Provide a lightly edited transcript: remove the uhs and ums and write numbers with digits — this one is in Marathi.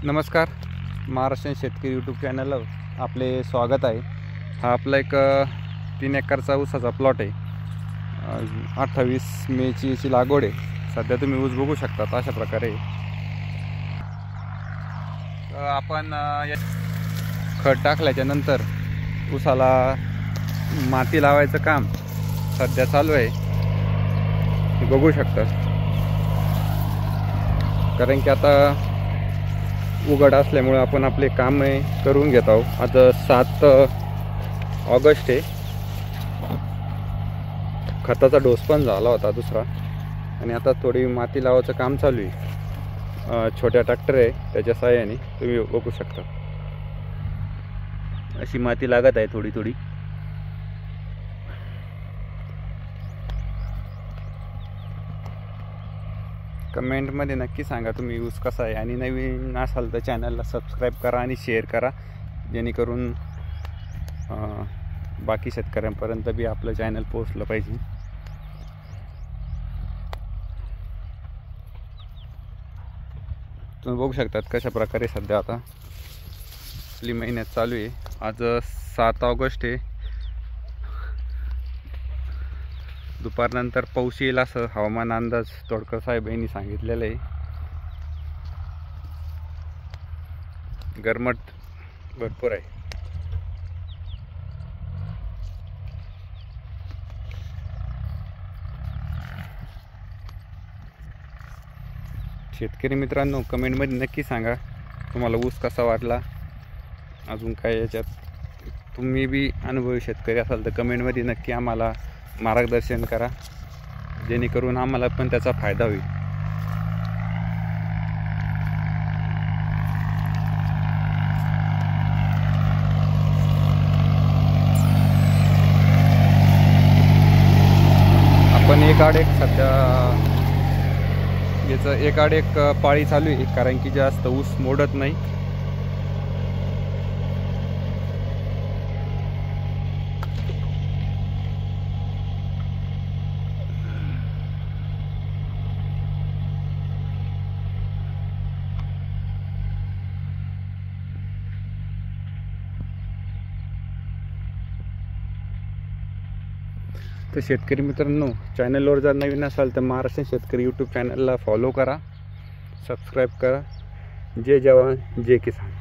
नमस्कार. महाराष्ट्र शेतकरी यूट्यूब चॅनलवर आपले स्वागत आहे. हा आपला एक 3 एकरचा ऊसाचा प्लॉट आहे. 28 मेची याची लागवड आहे. सध्या तुम्ही ऊस बघू शकता अशा प्रकारे. आपण खत टाकल्याच्या नंतर ऊसाला माती लावायचं काम सध्या चालू आहे, बघू शकता. कारण की आता उघड असल्यामुळे आपण आपले काम करून घेत आहोत. आज 7 ऑगस्ट आहे. खताचा डोस पण झाला होता दुसरा, आणि आता थोडी माती लावायचं काम चालू आहे. छोट्या ट्रॅक्टर आहे त्याच्या साहाय्याने तुम्ही बघू शकता. अशी माती लागत आहे थोडी थोडी. कमेंटमध्ये नक्की सांगा तुम्ही यूज कसा आहे, आणि नवीन असाल तर चॅनलला सबस्क्राईब करा आणि शेअर करा, जेणेकरून बाकी शेतकऱ्यांपर्यंत बी आपलं चॅनल पोहोचलं पाहिजे. तुम्ही बघू शकतात कशा प्रकारे सध्या आता आपली मेहनत चालू आहे. आज 7 ऑगस्ट आहे. दुपारनंतर पाऊस येईल असं हवामान अंदाज तोडकर साहेब यांनी सांगितलेलं आहे. गरमट भरपूर आहे. शेतकरी मित्रांनो, कमेंटमध्ये नक्की सांगा तुम्हाला ऊस कसा वाटला. अजून काय याच्यात तुम्ही बी अनुभवी शेतकरी असाल तर कमेंटमध्ये नक्की आम्हाला मार्गदर्शन करा, जेणेकरून आम्हाला पण त्याचा फायदा होईल. आपण एकाड एक सध्या याचं एकाड एक पाळी चालू आहे, कारण की जास्त ऊस मोडत नाही. तर शेतकरी मित्रांनो, चॅनलवर जर नवीन असाल तर महाराष्ट्र शेतकरी यूट्यूब चॅनलला फॉलो करा, सबस्क्राईब करा. जय जवान जय किसान.